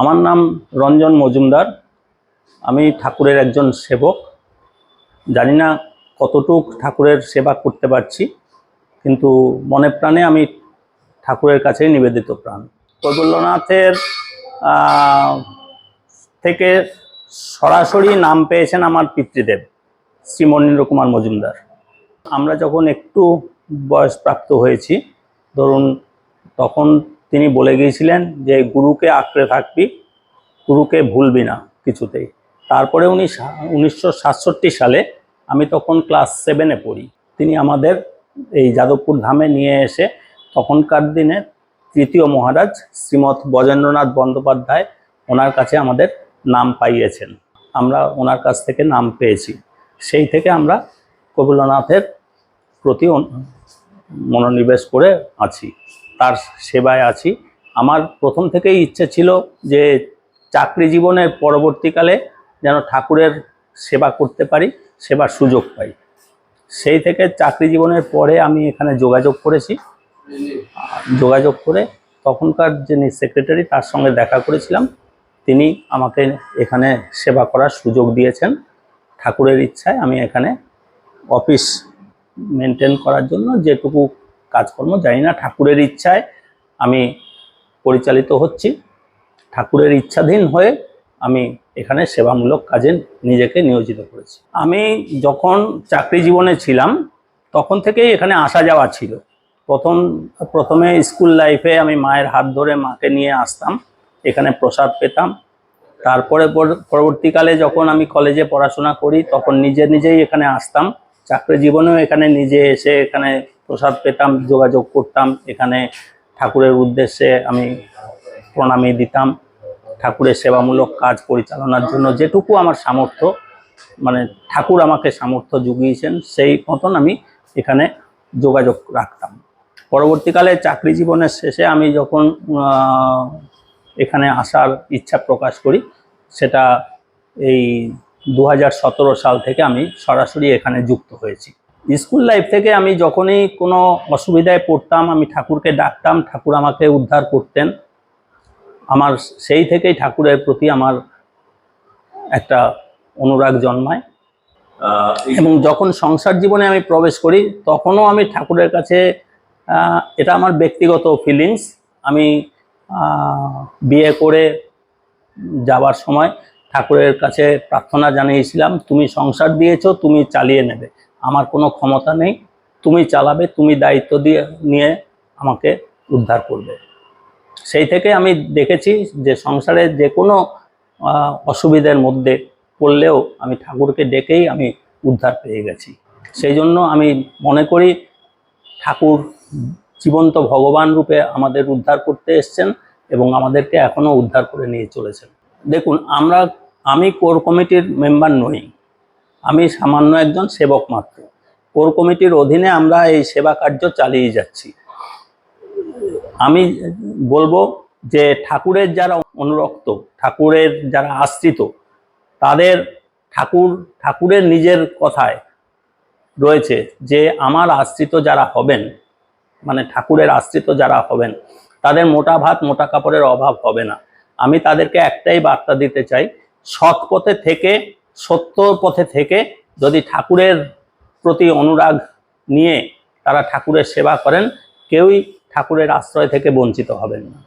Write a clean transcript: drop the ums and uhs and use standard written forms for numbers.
আমার নাম রঞ্জন মজুমদার। আমি ঠাকুরের একজন সেবক। জানি না কতটুক ঠাকুরের সেবা করতে পারছি, কিন্তু মনে প্রাণে আমি ঠাকুরের কাছেই নিবেদিত প্রাণ। কৈবল্যনাথের থেকে সরাসরি নাম পেয়েছেন আমার পিতৃদেব শ্রী মনীন্দ্র কুমার মজুমদার। আমরা যখন একটু বয়সপ্রাপ্ত হয়েছি, ধরুন তখন তিনি বলে গিয়েছিলেন যে গুরুকে আঁকড়ে থাকবি, গুরুকে ভুলবি না কিছুতেই। তারপরে উনি 1967 সালে, আমি তখন ক্লাস 7-এ পড়ি, তিনি আমাদের এই যাদবপুর ধামে নিয়ে এসে তখনকার দিনে তৃতীয় মহারাজ শ্রীমৎ ব্রজেন্দ্রনাথ বন্দ্যোপাধ্যায় ওনার কাছে আমাদের নাম পাইয়েছেন। আমরা ওনার কাছ থেকে নাম পেয়েছি। সেই থেকে আমরা কৈবল্যনাথের প্রতি মনোনিবেশ করে আছি, তার সেবায় আছি। আমার প্রথম থেকেই ইচ্ছে ছিল যে চাকরি জীবনের পরবর্তীকালে যেন ঠাকুরের সেবা করতে পারি, সেবার সুযোগ পাই। সেই থেকে চাকরি জীবনের পরে আমি এখানে যোগাযোগ করেছি। যোগাযোগ করে তখনকার যিনি সেক্রেটারি, তার সঙ্গে দেখা করেছিলাম। তিনি আমাকে এখানে সেবা করার সুযোগ দিয়েছেন। ঠাকুরের ইচ্ছায় আমি এখানে অফিস মেনটেন করার জন্য যেটুকু কাজকর্ম, জানি না ঠাকুরের ইচ্ছায় আমি পরিচালিত হচ্ছি। ঠাকুরের ইচ্ছাধীন হয়ে আমি এখানে সেবামূলক কাজে নিজেকে নিয়োজিত করেছি। আমি যখন চাকরি জীবনে ছিলাম তখন থেকেই এখানে আসা যাওয়া ছিল। প্রথমে স্কুল লাইফে আমি মায়ের হাত ধরে মাকে নিয়ে আসতাম, এখানে প্রসাদ পেতাম। তারপরে পরবর্তীকালে যখন আমি কলেজে পড়াশোনা করি তখন নিজেই এখানে আসতাম। চাকরি জীবনেও এখানে নিজে এসে এখানে প্রসাদ পেতাম, যোগাযোগ করতাম। এখানে ঠাকুরের উদ্দেশ্যে আমি প্রণামী দিতাম। ঠাকুরের সেবামূলক কাজ পরিচালনার জন্য যেটুকু আমার সামর্থ্য, মানে ঠাকুর আমাকে সামর্থ্য জুগিয়েছেন, সেই মতন আমি এখানে যোগাযোগ রাখতাম। পরবর্তীকালে চাকরি জীবনের শেষে আমি যখন এখানে আসার ইচ্ছা প্রকাশ করি, সেটা এই 2017 সাল থেকে আমি সরাসরি এখানে যুক্ত হয়েছি। স্কুল লাইফ থেকে আমি যখনই কোনো অসুবিধায় পড়তাম, আমি ঠাকুরকে ডাকতাম, ঠাকুর আমাকে উদ্ধার করতেন। আমার সেই থেকেই ঠাকুরের প্রতি আমার একটা অনুরাগ জন্মায়। এবং যখন সংসার জীবনে আমি প্রবেশ করি তখনও আমি ঠাকুরের কাছে, এটা আমার ব্যক্তিগত ফিলিংস, আমি বিয়ে করে যাবার সময় ঠাকুরের কাছে প্রার্থনা জানিয়েছিলাম, তুমি সংসার দিয়েছো, তুমি চালিয়ে নেবে, আমার কোনো ক্ষমতা নেই, তুমি চালাবে, তুমি দায়িত্ব নিয়ে আমাকে উদ্ধার করবে। সেই থেকে আমি দেখেছি যে সংসারে যে কোনো অসুবিধার মধ্যে পড়লেও আমি ঠাকুরকে ডেকেই আমি উদ্ধার পেয়ে গেছি। সেই জন্য আমি মনে করি ঠাকুর জীবন্ত ভগবান রূপে আমাদের উদ্ধার করতে এসছেন এবং আমাদেরকে এখনও উদ্ধার করে নিয়ে চলেছেন। দেখুন, আমি কোর কমিটির মেম্বার নই, আমি সামান্য একজন সেবক মাত্র। কোর কমিটির অধীনে আমরা এই সেবা কার্য চালিয়ে যাচ্ছি। আমি বলবো যে ঠাকুরের যারা অনুরক্ত, ঠাকুরের যারা আশ্রিত, তাদের ঠাকুরের নিজের কথায় রয়েছে যে আমার আশ্রিত যারা হবেন, মানে ঠাকুরের আশ্রিত যারা হবেন, তাদের মোটা ভাত মোটা কাপড়ের অভাব হবে না। আমি তাদেরকে একটাই বার্তা দিতে চাই, সৎ পথে থেকে, সত্য পথে থেকে যদি ঠাকুরের প্রতি অনুরাগ নিয়ে তারা ঠাকুরের সেবা করেন, কেউই ঠাকুরের আশ্রয় থেকে বঞ্চিত হবেন না।